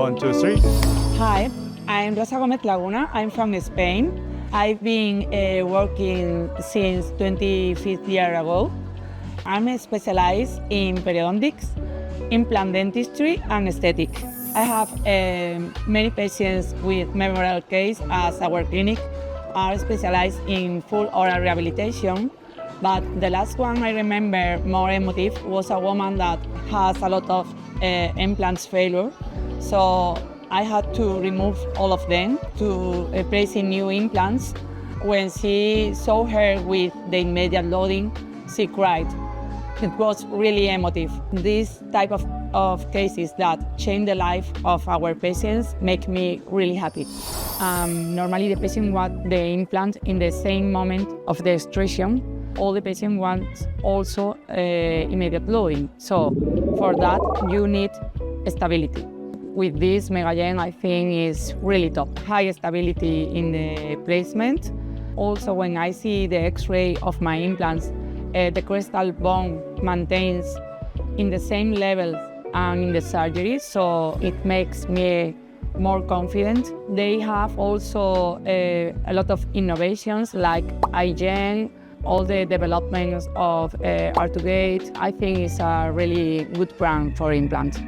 1, 2, 3. Hi, I'm Rosa Laguna. I'm from Spain. I've been working since 25 years ago. I'm specialized in periodontics, implant dentistry, and aesthetic. I have many patients with memorial case as our clinic are specialized in full oral rehabilitation. But the last one I remember more emotive was a woman that has a lot of implants failure. So I had to remove all of them to placing new implants. When she saw her with the immediate loading, she cried. It was really emotive. This type of cases that change the life of our patients make me really happy. Normally the patient wants the implant in the same moment of the extraction. All the patient wants also immediate loading. So for that, you need stability. With this, MegaGen, I think, is really top. High stability in the placement. Also, when I see the X-ray of my implants, the crystal bone maintains in the same level and in the surgery, so it makes me more confident. They have also a lot of innovations like iGen, all the developments of R2Gate. I think it's a really good brand for implants.